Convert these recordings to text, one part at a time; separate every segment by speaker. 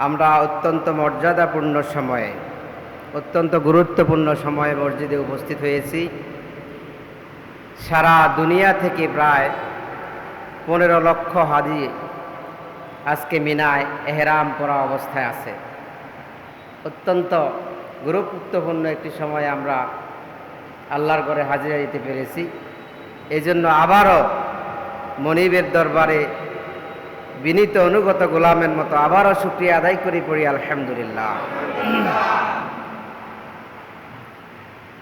Speaker 1: আমরা অত্যন্ত মর্যাদাপূর্ণ সময়ে, অত্যন্ত গুরুত্বপূর্ণ সময়ে মসজিদে উপস্থিত হয়েছি। সারা দুনিয়া থেকে প্রায় 15 লক্ষ হাজি আজকে মিনায় এহরাম পরা অবস্থায় আছে। অত্যন্ত গুরুত্বপূর্ণ একটি সময়ে আমরা আল্লাহর ঘরে হাজিরা দিতে পেরেছি। এই জন্য আবারও মনিবের দরবারে বিনীত অনুগত গোলামের মতো আবারও শুকরিয়া আদায় করি পড়ি আলহামদুলিল্লাহ।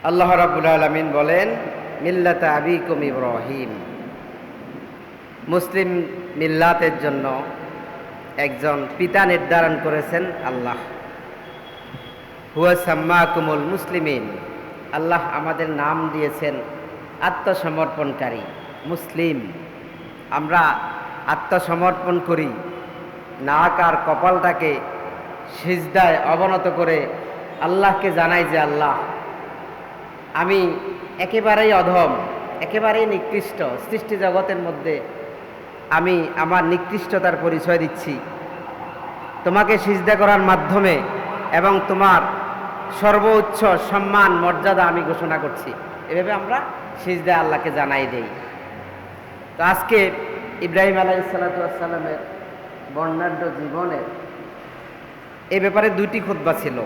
Speaker 1: আল্লাহ রাব্বুল আলামিন বলেন, মিল্লাতা আবিকুম ইব্রাহিম। মুসলিম মিল্লাতের জন্য একজন পিতা নির্ধারণ করেছেন আল্লাহ। হুয়া সাম্মাকুমুল মুসলিমিন। আল্লাহ আমাদের নাম দিয়েছেন আত্মসমর্পণকারী, মুসলিম। আমরা আত্মসমর্পণ করি, নাক আর কপালটাকে সিজদায় অবনত করে আল্লাহকে জানাই যে আল্লাহ, আমি একেবারেই অধম, একেবারেই নিকৃষ্ট। সৃষ্টি জগতের মধ্যে আমি আমার নিকৃষ্টতার পরিচয় দিচ্ছি। তোমাকে সিজদা করার মাধ্যমে এবং তোমার সর্বোচ্চ সম্মান মর্যাদা আমি ঘোষণা করছি। এভাবে আমরা সিজদা আল্লাহকে জানাই দেই। তো আজকে ইব্রাহিম আলাইহিস সালাতু ওয়াস সালামের বর্ণাঢ্য জীবনের এই ব্যাপারে দুইটি খুতবা ছিল।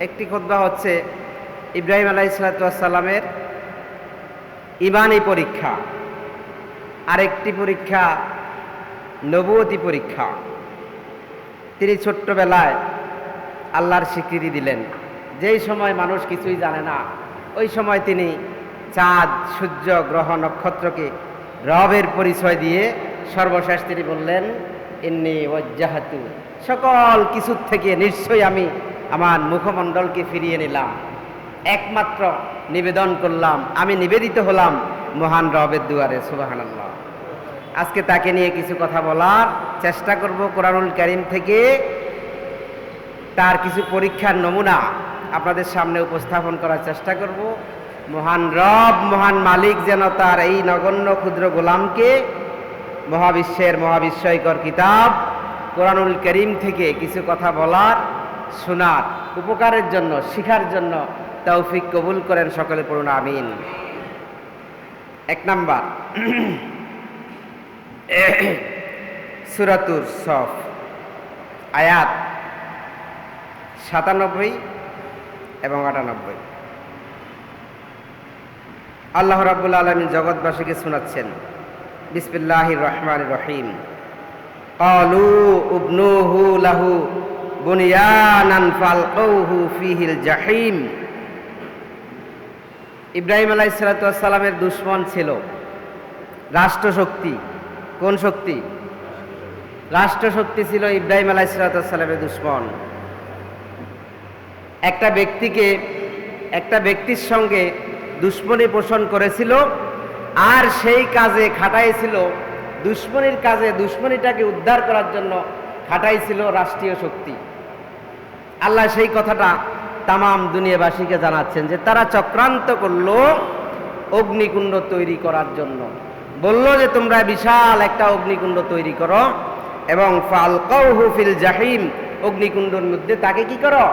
Speaker 1: একটি খুতবা হচ্ছে ইব্রাহিম আলাইহিস সালাতু ওয়াস সালামের ঈমানী পরীক্ষা, আরেকটি পরীক্ষা নবুয়তি পরীক্ষা। তিনি ছোট্টবেলায় আল্লাহর স্বীকৃতি দিলেন। যেই সময় মানুষ কিছুই জানে না, ওই সময় তিনি চাঁদ, সূর্য, গ্রহ, নক্ষত্রকে রবের পরিচয় দিয়ে সর্বশেষ তিনি বললেন, ইন্নী ওয়াজ্জাহাতু, সকল কিছুর থেকে নিশ্চয়ই আমি আমার মুখমণ্ডলকে ফিরিয়ে নিলাম, একমাত্র নিবেদন করলাম, আমি নিবেদিত হলাম মহান রবের দুয়ারে। সুবহানাল্লাহ। আজকে তাকে নিয়ে কিছু কথা বলার চেষ্টা করব। কোরআনুল কারীম থেকে তার কিছু পরীক্ষার নমুনা আপনাদের সামনে উপস্থাপন করার চেষ্টা করব। মহান রব, মহান মালিক যেন তার এই নগণ্য ক্ষুদ্র গোলামকে মহাবিশ্বের মহাবিস্ময়কর কিতাব কোরআনুল কারীম থেকে কিছু কথা বলার, শোনার, উপকারের জন্য, শিখার জন্য তৌফিক কবুল করেন। সকলে পড়ুন আমিন। 1 নাম্বার, সূরাতুস সফ আয়াত 97 এবং 98। আল্লাহ রাব্বুল আলামিন জগৎবাসীকে শোনাচ্ছেন, বিসমিল্লাহির রহমানির রহিম। ক্বালু উবনুহু লাহু বুনিয়ানান ফালকৌহু ফিহিল জাহিম। ইব্রাহিম আলাইহিস সালাতু ওয়াস সালামের দুশমন ছিল রাষ্ট্রশক্তি। কোন শক্তি? রাষ্ট্রশক্তি ছিল ইব্রাহিম আলাইহিস সালাতু ওয়াস সালামের দুশমন। একটা ব্যক্তির সঙ্গে দুশমনী পোষণ করেছিল, আর সেই কাজে খাটাইছিল, দুশমনির কাজে, দুশমনিটাকে উদ্ধার করার জন্য খাটাইছিল রাষ্ট্রীয় শক্তি। আল্লাহ সেই কথাটা তামাম দুনিয়াবাসীকে জানাচ্ছেন যে তারা চক্রান্ত করলো অগ্নিকুণ্ড তৈরি করার জন্য। বলল যে তোমরা বিশাল একটা অগ্নিকুণ্ড তৈরি করো এবং ফালকাউহু ফিল জাহিম, অগ্নিকুণ্ডের মধ্যে তাকে কি করো?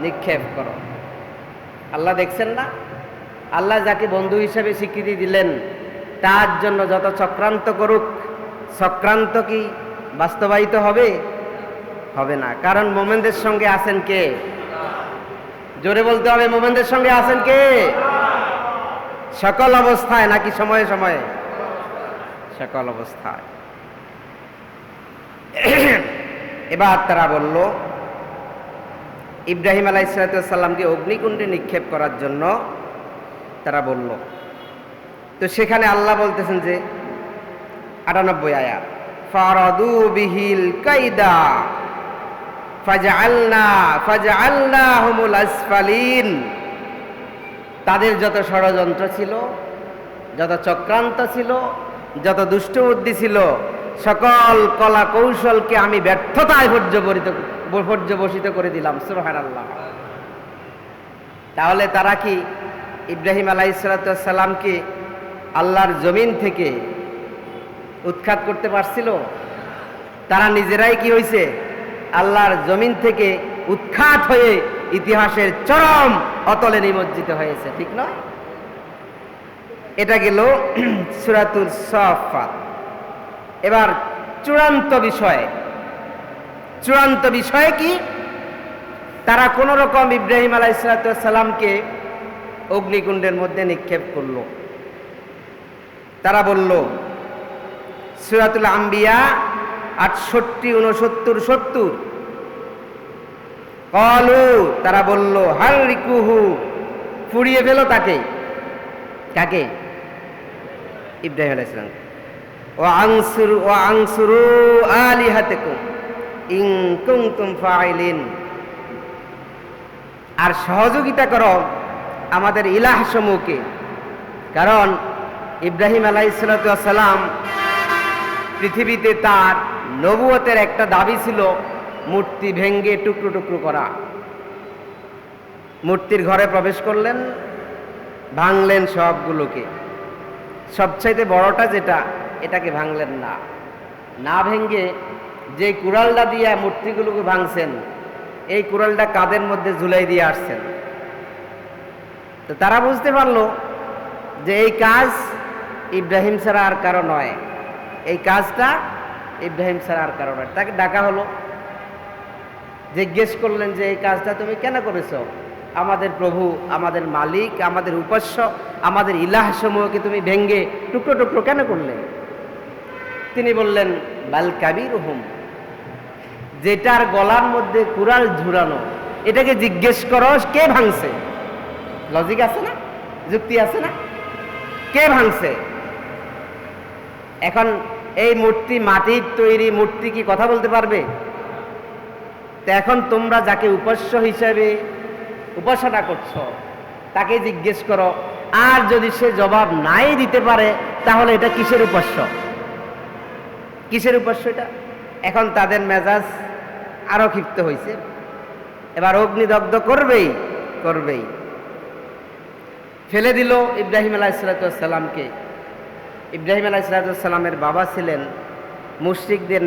Speaker 1: নিক্ষেপ করো। আল্লাহ দেখছেন না? আল্লাহ যাকে বন্ধু হিসেবে স্বীকৃতি দিলেন, তার জন্য যত চক্রান্ত করুক, চক্রান্ত কি বাস্তবায়িত হবে? হবে না। কারণ মোমেনদের সঙ্গে আছেন কে? জোরে বলতে হবে, মোমেনদের সঙ্গে আছেন কে? সকল অবস্থায় নাকি সময়ে সময়ে? সকল অবস্থায়। এবার তারা বলল, ইব্রাহিম আলাইহিস সালামকে অগ্নিকুণ্ডে নিক্ষেপ করার জন্য তারা বলল। তো সেখানে আল্লাহ বলতেছেন যে 98 আয়াত, ফারাদু বিহিল কাইদা ফাজআলনাহুমুল আসফালিন। তাদের যত ষড়যন্ত্র ছিল, যত চক্রান্ত ছিল, যত দুষ্টবুদ্ধি ছিল, সকল কলা কৌশলকে আমি ব্যর্থতায় পর্যবসিত করে দিলাম। সুবহানাল্লাহ। তাহলে তারা কি ইব্রাহিম আলাইহিস সালামকে আল্লাহর জমিন থেকে উৎখাত করতে পারছিল? তারা নিজেরাই কি হয়েছে? আল্লাহর জমিন থেকে উৎখাত হয়ে ইতিহাসের চরম অতলে নিমজ্জিত হয়েছে, ঠিক নয়? এটা গেল সূরাতুল সাফফাত। এবার চূড়ান্ত বিষয় কি? তারা কোন রকম ইব্রাহিম আলাইহিস সালামকে অগ্নিকুণ্ডের মধ্যে নিক্ষেপ করল। তারা বলল, সূরাতুল আম্বিয়া 68, 69, 70, ক্বালু, তারা বলল, হাররিকুহু, পুড়িয়ে ফেলো তাকে। কাকে? ইব্রাহিম আলাইহিস সালাম। ওয়া আনসুরু আলিহাতাকুম ইন কুনতুম ফাইলিন, আর সহযোগিতা করো আমাদের ইলাহ সমূহকে। কারণ ইব্রাহিম আলাইহিস সালাম পৃথিবীতে তার নবুয়তের একটা দাবি ছিল মূর্তি ভেঙ্গে টুকরো টুকরো করা। মূর্তির ঘরে প্রবেশ করলেন, ভাঙলেন সবগুলোকে। সবচাইতে বড়টা যেটা, এটাকে ভাঙলেন না ভেঙ্গে যে কুড়ালটা দিয়ে মূর্তিগুলোকে ভাঙছেন, এই কুড়ালটা কাঁধের মধ্যে ঝুলাই দিয়ে আসছেন। তো তারা বুঝতে পারলো যে এই কাজ ইব্রাহিম ছাড়া আর কারো নয়, এই কাজটা ইব্রাহিম ছাড়া আর কারো নয়। তাকে ডাকা হলো, জিজ্ঞেস করলেন যে এই কাজটা তুমি কেন করেছো? আমাদের প্রভু, আমাদের মালিক, আমাদের উপাস্য, আমাদের ইলাহ সমূহকে তুমি ভেঙ্গে টুকরো টুকরো কেন করলে? তিনি বললেন, বাল কাবিরুহুম, যেটার গলার মধ্যে কুড়াল ঝুরানো, এটাকে জিজ্ঞেস করো কে ভাঙছে। লজিক আছে না? যুক্তি আছে না? কে ভাঙছে? এখন এই মূর্তি, মাটির তৈরি মূর্তি কি কথা বলতে পারবে? তো এখন তোমরা যাকে উপাস্য হিসেবে উপাসনা করছো তাকে জিজ্ঞেস করো, আর যদি সে জবাব নাই দিতে পারে তাহলে এটা কিসের উপাস্য? কিসের উপাস্য এটা? এখন তাদের মেজাজ আরো ক্ষিপ্ত হয়েছে, এবার অগ্নিদগ্ধ করবেই। ফেলে দিল ইব্রাহিম আলাইহিস সালামকে। ইব্রাহিম আলাইহিস সালামের বাবা ছিলেন মুশরিকদের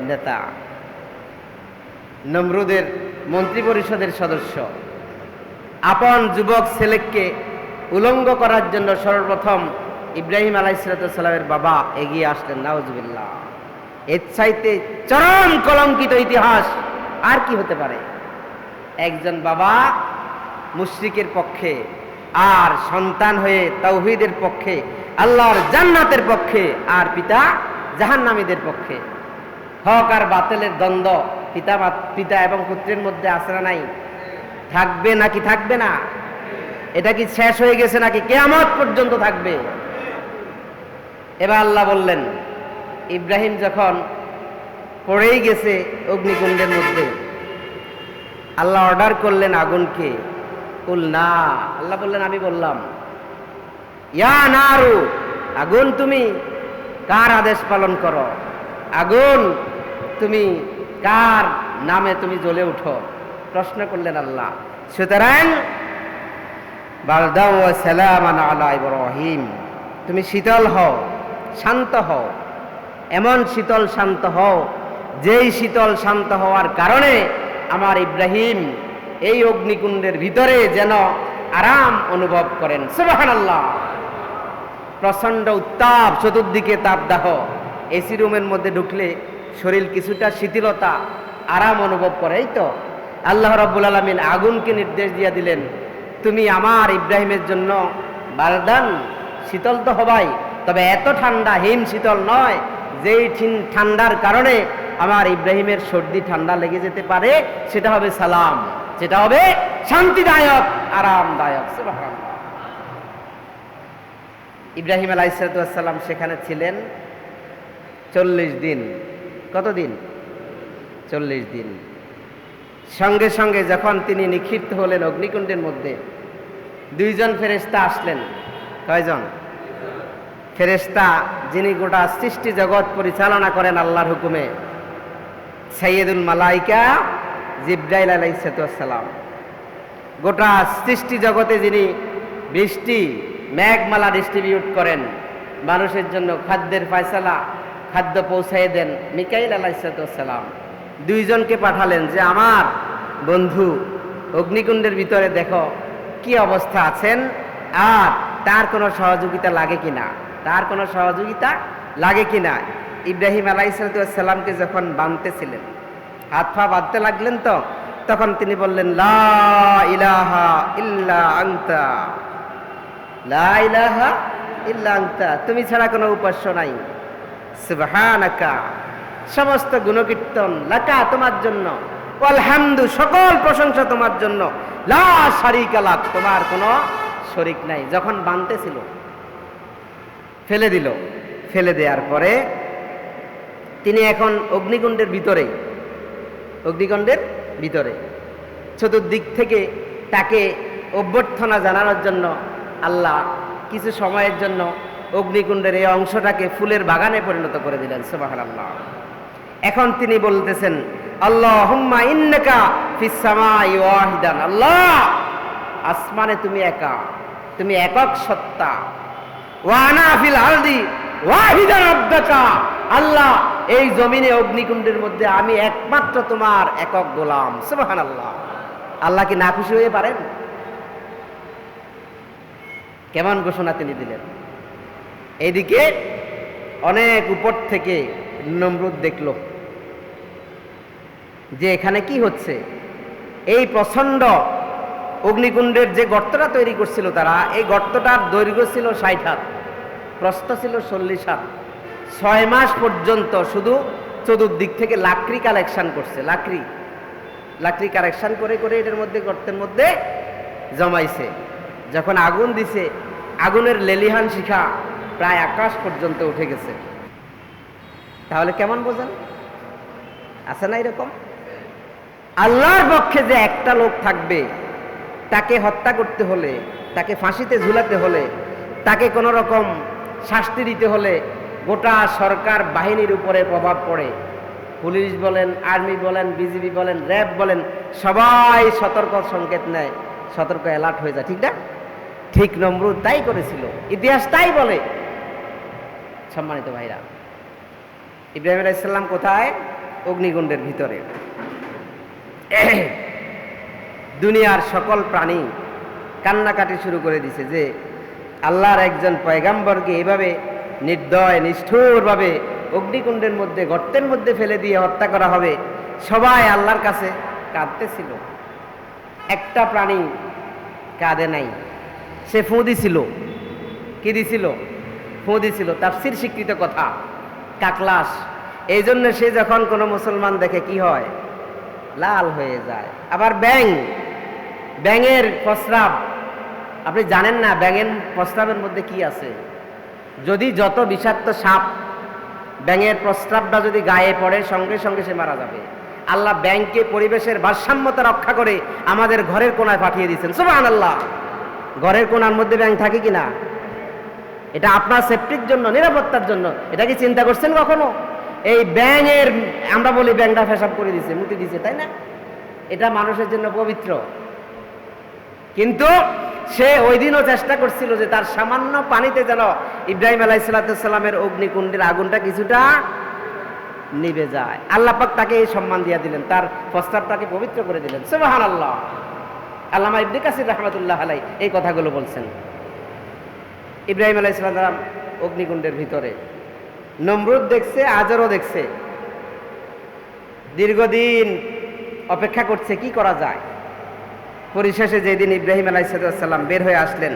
Speaker 1: নেতা, নমরুদের মন্ত্রী পরিষদের সদস্য। আপন যুবক ছেলেকে উলঙ্গ করার জন্য সর্বপ্রথম ইব্রাহিম আলাইহিস সালামের বাবা এগিয়ে আসলেন। নাউজুবিল্লাহ। এর চাইতে চরম কলঙ্কিত ইতিহাস আর কি হতে পারে? একজন বাবা মুশরিকের পক্ষে, আর সন্তান হয়ে তাওহীদের পক্ষে, আল্লাহর জান্নাতের পক্ষে, আর পিতা জাহান্নামীদের পক্ষে। হক আর বাতিলের দ্বন্দ্ব পিতা এবং পুত্রের মধ্যে আছে না নাই? থাকবে নাকি থাকবে না? এটা কি শেষ হয়ে গেছে নাকি কিয়ামত পর্যন্ত থাকবে? এবার আল্লাহ বললেন, ইব্রাহিম যখন পড়েই গেছে অগ্নিকুণ্ডের মধ্যে, আল্লাহ অর্ডার করলেন আগুনকে, কুল না, আল্লাহ বললেন আমি বললাম, ইয়া নারু, আগুন তুমি কার আদেশ পালন করো? আগুন তুমি কার নামে তুমি জ্বলে উঠো? প্রশ্ন করলেন আল্লাহ। সুতরাং বারদাও ওয়া সালামান আলা ইব্রাহিম, তুমি শীতল হও, শান্ত হও, এমন শীতল শান্ত হও যেই শীতল শান্ত হওয়ার কারণে আমার ইব্রাহিম এই অগ্নিকুণ্ডের ভিতরে যেন আরাম অনুভব করেন। সুবহানাল্লাহ। প্রচন্ড উত্তাপ, চতুর্দিকে তাপদাহ। এসি রুমের মধ্যে ঢুকলে শরীর কিছুটা শিথিলতা, আরাম অনুভব করে। এই তো আল্লাহ রাব্বুল আলামিন আগুনকে নির্দেশ দিয়ে দিলেন, তুমি আমার ইব্রাহিমের জন্য বারদান, শীতল তো হবাই, তবে এত ঠান্ডা হিম শীতল নয় যেই ঠান্ডার কারণে আমার ইব্রাহিমের সর্দি ঠান্ডা লেগে যেতে পারে। সেটা হবে সালাম, সেটা হবে শান্তিদায়ক, আরামদায়ক। সুবহানাল্লাহ। ইব্রাহিম আলাইহিস সালাম সেখানে ছিলেন 40 দিন। কতদিন? 40 দিন। সঙ্গে সঙ্গে যখন তিনি নিক্ষিপ্ত হলেন অগ্নিকুণ্ডের মধ্যে, 2 জন ফেরেশতা আসলেন। কয়জন? ফেরেশতা যিনি গোটা সৃষ্টি জগৎ পরিচালনা করেন আল্লাহর হুকুমে, সাইয়্যিদুল মালাইকা জিবরাইল আলাইহিস সালাম। গোটা সৃষ্টি জগতে যিনি বৃষ্টি, মেঘমালা ডিস্ট্রিবিউট করেন, মানুষের জন্য খাদ্যের ফয়সালা, খাদ্য পৌঁছাই দেন মিকাইল আলাইহিসসালাম দুইজনকে পাঠালেন যে আমার বন্ধু অগ্নিকুণ্ডের ভিতরে দেখো কি অবস্থা আছেন, আর তার কোনো সহযোগিতা লাগে কিনা, তার কোনো সহযোগিতা লাগে কিনা। ইব্রাহিম আলাইহিসসালামকে যখন বাঁধতেছিলেন, হাত পা বাঁধতে লাগলেন, তো তখন তিনি বললেন লা ইলাহা ইল্লা আনতা, লা ইলাহা ইল্লা আনতা, তুমি ছাড়া কোনো উপাস্য নাই। সুবহানাকা, সমস্ত গুণকীর্তন লাকা, তোমার জন্য, ওয়াল হামদু, সকল প্রশংসা তোমার জন্য, লা শারীকা লাক, তোমার কোনো শরীক নাই। যখন বানতেছিল ফেলে দিল, ফেলে দেওয়ার পরে তিনি এখন অগ্নিকুণ্ডের ভিতরে, অগ্নিকুণ্ডের ভিতরে চতুর্দিক থেকে তাকে অভ্যর্থনা জানানোর জন্য আল্লাহ কিছু সময়ের জন্য অগ্নিকুণ্ডের এই অংশটাকে ফুলের বাগানে পরিণত করে দিলেন। সুবহানাল্লাহ। এখন তিনি বলতেছেন আল্লাহুম্মা ইন্নাকা ফিস সামাই ওয়াহিদান, আল্লাহ আসমানে তুমি একা, তুমি একক সত্তা, ওয়া আনা ফিল আরদি ওয়াহিদান আবদাকা, আল্লাহ এই জমিনে অগ্নিকুণ্ডের মধ্যে আমি একমাত্র তোমার একক গোলাম। সুবহানাল্লাহ। আল্লাহ কি না খুশি হয়ে পারেন? কেমন ঘোষণা তিনি দিলেন। এইদিকে অনেক উপর থেকে নমরুদ দেখল যে এখানে কি হচ্ছে। এই প্রচন্ড অগ্নিকুণ্ডের যে গর্তটা তৈরি করছিল তারা, এই গর্তটার দৈর্ঘ্য ছিল 60 হাত, প্রস্থ ছিল 40 হাত। 6 মাস পর্যন্ত শুধু চতুর্দিক থেকে লাকড়ি কালেকশন করছে, লাকড়ি কালেকশন করে করে এটার মধ্যে, গর্তের মধ্যে জমাইছে। যখন আগুন দিছে, আগুনের লেলিহান শিখা প্রায় আকাশ পর্যন্ত উঠে গেছে। তাহলে কেমন বোঝেন, আছে না এরকম? আল্লাহর পক্ষে যে একটা লোক থাকবে, তাকে হত্যা করতে হলে, তাকে ফাঁসিতে ঝুলাতে হলে, তাকে কোনো রকম শাস্তি দিতে হলে গোটা সরকার বাহিনীর উপরে প্রভাব পড়ে। পুলিশ বলেন, আর্মি বলেন, বিজিবি বলেন, র্যাব বলেন, সবাই সতর্ক সংকেত নেয়, সতর্ক অ্যালার্ট হয়ে যায়। ঠিক না? ঠিক নমরুদ তাই করেছিল, ইতিহাস তাই বলে। সম্মানিত ভাইরা, ইব্রাহিম আলাইহিস সালাম কোথায়? অগ্নিকুণ্ডের ভিতরে। দুনিয়ার সকল প্রাণী কান্নাকাটি শুরু করে দিছে যে আল্লাহর একজন পয়গাম্বরকে এভাবে নির্দয় নিষ্ঠুরভাবে অগ্নিকুণ্ডের মধ্যে, গর্তের মধ্যে ফেলে দিয়ে হত্যা করা হবে। সবাই আল্লাহর কাছে কাঁদতেছিল, একটা প্রাণী কাঁদে নাই। সে ফুঁ দিছিল। কি দিছিল? ফুঁ দিছিল। তাফসীর স্বীকৃত কথা, কাকলাস। এই জন্য সে যখন কোনো মুসলমান দেখে কি হয়? লাল হয়ে যায়। আবার ব্যাঙের প্রস্রাব, আপনি জানেন না ব্যাঙের প্রস্রাবের মধ্যে কি আছে? যদি যত বিষাক্ত সাপ, ব্যাঙের প্রস্রাবটা যদি গায়ে পড়ে সঙ্গে সঙ্গে সে মারা যাবে। আল্লাহ ব্যাঙকে পরিবেশের ভারসাম্যতা রক্ষা করে আমাদের ঘরের কোনায় পাঠিয়ে দিয়েছেন। সুবহানাল্লাহ। ঘরের কোনার মধ্যে ব্যাঙ থাকে কিনা? এটা আপনার সেফটির জন্য, নিরাপত্তার জন্য। এটা কি চিন্তা করছেন কখনো? এই ব্যাঙের, আমরা বলি ব্যাঙটা পেশাব করে দিছে, মুতি দিছে, তাই না? এটা মানুষের জন্য পবিত্র। কিন্তু সে ওই দিনও চেষ্টা করছিল যে তার সামান্য পানিতে যেন ইব্রাহিম আলাইহিসসালামের অগ্নিকুণ্ডের আগুনটা কিছুটা নিভে যায়। আল্লাহ পাক তাকে এই সম্মান দিয়ে দিলেন, তার প্রস্তাবটাকে পবিত্র করে দিলেন। সুবহানাল্লাহ। আল্লামা ইবনে কাসির রাহমাতুল্লাহ আলাইহি এই কথাগুলো বলছেন। ইব্রাহিম আলাইহিসসালাম অগ্নিকুণ্ডের ভিতরে, নমরুদ দেখছে, আজরও দেখছে, দীর্ঘদিন অপেক্ষা করছে কি করা যায়। পরিশেষে যেদিন ইব্রাহিম আলাইহিসসালাম বের হয়ে আসলেন,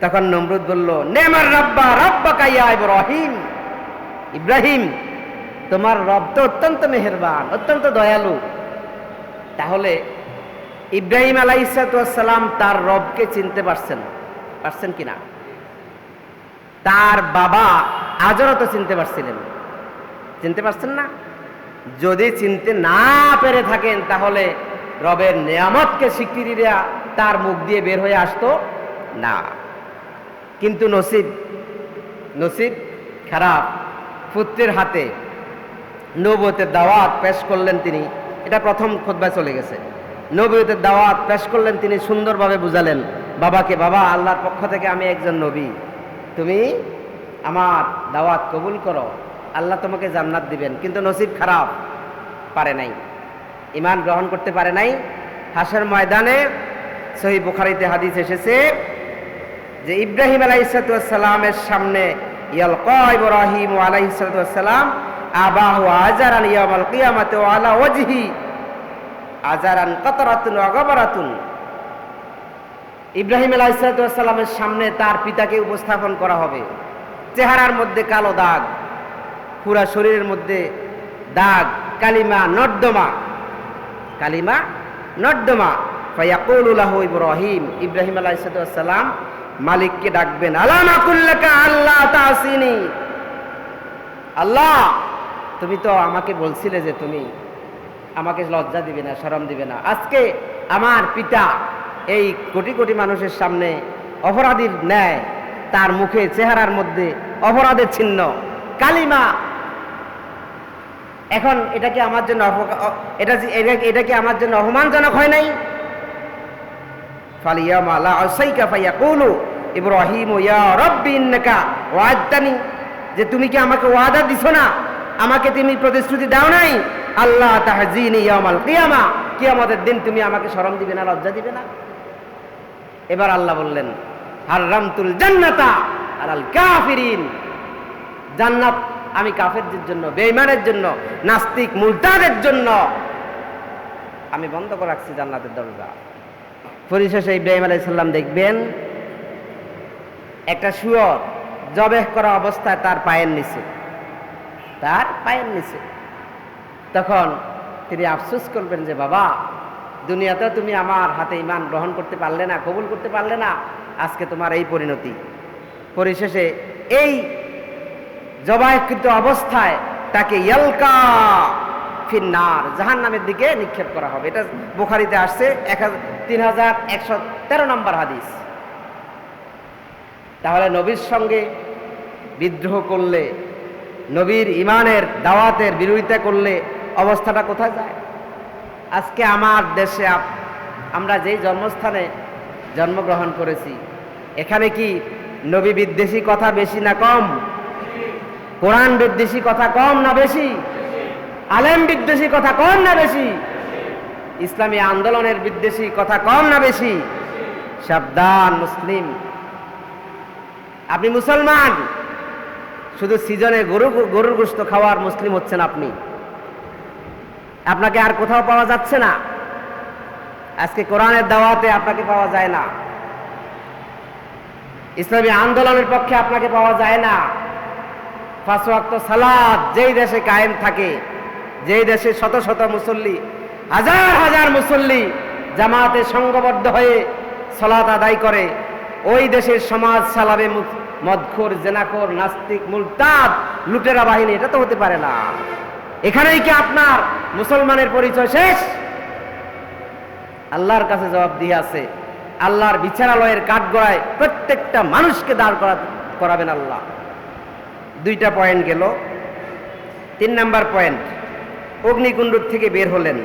Speaker 1: তখন নমরুদ বলল, নেমার রাব্বা রাব্বাকা ইয়া ইব্রাহিম, ইব্রাহিম তোমার রব তো অত্যন্ত মেহেরবান, অত্যন্ত দয়ালু। তাহলে ইব্রাহিম আলাইহিসসালাম তার রবকে চিনতে পারছেন কিনা? তার বাবা আজরও তো চিনতে পারছেন না? যদি চিনতে না পেরে থাকেন তাহলে রবের নিয়ামতকে স্বীকৃতি দেয়া তার মুখ দিয়ে বের হয়ে আসতো না। কিন্তু নসিব খারাপ, পুত্রের হাতে নবুয়তের দাওয়াত পেশ করলেন তিনি। এটা প্রথম খুতবায় চলে গেছে। নবুয়তের দাওয়াত পেশ করলেন তিনি, সুন্দরভাবে বুঝালেন বাবাকে, বাবা আল্লাহর পক্ষ থেকে আমি একজন নবী, তুমি আমার দাওয়াত কবুল করো, আল্লাহ তোমাকে জান্নাত দিবেন। কিন্তু নসিব খারাপ, পারে নাই, ঈমান গ্রহণ করতে পারে নাই। হাসর ময়দানে সহিহ বুখারীতে হাদিস এসেছে যে ইব্রাহিম আলাইহিস সালামের সামনে ইয়ালকা ইব্রাহিম আলাইহিস সালাম আবাহু আজারান ইয়াউমাল কিয়ামাতি ওয়া আলা ওয়াজহি আজারান কাতরাতুন ওয়া গাবারাতুন। ইব্রাহিম আলাইহিস সালামের সামনে তার পিতাকে উপস্থাপন করা হবে। চেহারার মধ্যে কালো দাগ, পুরা শরীরের মধ্যে দাগ, কালিমা নর্দমা, কালিমা নর্দমা। ফায়াকুলু লাহু ইব্রাহিম, ইব্রাহিম আলাইহিস সালাম মালিককে ডাকবেন, আলামা কুল্লাকা আল্লাহ তাসিনি, আল্লাহ তুমি তো আমাকে বলছিলে যে তুমি আমাকে লজ্জা দিবে না, শরম দিবে না। আজকে আমার পিতা এই কোটি কোটি মানুষের সামনে অপরাধীর ন্যায়, তার মুখে চেহারার মধ্যে অপরাধের চিহ্ন, কালিমা। এখন এটা কি আমার জন্য এটা কি আমার জন্য অপমানজনক হয় নাই? ফালিয়ামা লা আসাইকা ফায়াকুলু ইব্রাহিম ইয়া রাব্বি ইন্নাকা ওয়া'আদতানি, যে তুমি কি আমাকে ওয়াদা দিছো না, আমাকে তুমি প্রতিশ্রুতি দাও নাই, আল্লাহ তাহজিনি ইয়াউমাল কিয়ামা, কিয়ামতের দিন তুমি আমাকে শরম দিবে না, লজ্জা দিবে না। এবার আল্লাহ বললেন, হারামতুল জান্নাতা আলাল কাফিরিন, জান্নাত আমি কাফেরদের জন্য, বেঈমানের জন্য, নাস্তিক মুরতাদের জন্য আমি বন্ধ করে রাখছি জান্নাতের দরজা। পরিশেষে ইব্রাহিম আলাইহিস সালাম দেখবেন একটা শুয়োর জবেহ করা অবস্থায় তার পায়ের নিচে, তার পায়ের নিচে। তখন তিনি আফসোস করবেন যে বাবা, দুনিয়াতে তুমি আমার হাতে ঈমান গ্রহণ করতে পারলে না, কবুল করতে পারলে না, আজকে তোমার এই পরিণতি। পরিশেষে এই জবাইকৃত অবস্থায় তাকে ইয়ালকা ফিন্নার, জাহান্নামের দিকে নিক্ষেপ করা হবে। এটা বুখারীতে আসছে 3113 নম্বর হাদিস। তাহলে নবীর সঙ্গে বিদ্রোহ করলে, নবীর ঈমানের দাওয়াতের বিরোধিতা করলে অবস্থাটা কোথায় যায়? আজকে আমার দেশে আমরা যেই জন্মস্থানে জন্মগ্রহণ করেছি, এখানে কি নবী বিদ্বেষী কথা বেশি না কম? কোরআন বিদ্বেষী কথা কম না বেশি? আলেম বিদ্বেষী কথা কম না বেশি? ইসলামী আন্দোলনের বিদ্বেষী কথা কম না বেশি? সাবধান মুসলিম, আপনি মুসলমান, শুধু সিজনে গরুর গোশত খাওয়ার মুসলিম হচ্ছেন আপনি, আপনাকে আর কোথাও পাওয়া যাচ্ছে না। আজকে কোরআনের দাওয়াতে আপনাকে পাওয়া যায় না, ইসলামী আন্দোলনের পক্ষে আপনাকে পাওয়া যায় না। 5 ওয়াক্ত সালাত যেই দেশে কায়েম থাকে, যেই দেশে শত শত মুসল্লি, হাজার হাজার মুসল্লি জামাতে সংঘবদ্ধ হয়ে সালাত আদায় করে, ওই দেশের সমাজ চালাবে মদখোর, জেনাখোর, নাস্তিক, মুরতাদ, লুটেরা বাহিনী? এটা তো হতে পারে না। এখানেই কি আপনার মুসলমানের পরিচয় শেষ? আল্লাহর কাছে জবাব দিয়ে আছে, আল্লাহর বিচারালয়ের কাঠগড়ায় প্রত্যেকটা মানুষকে দাঁড় করাবেন আল্লাহ। 2টা পয়েন্ট গেল। 3 নাম্বার পয়েন্ট, অগ্নিকুণ্ড থেকে বের হলেন।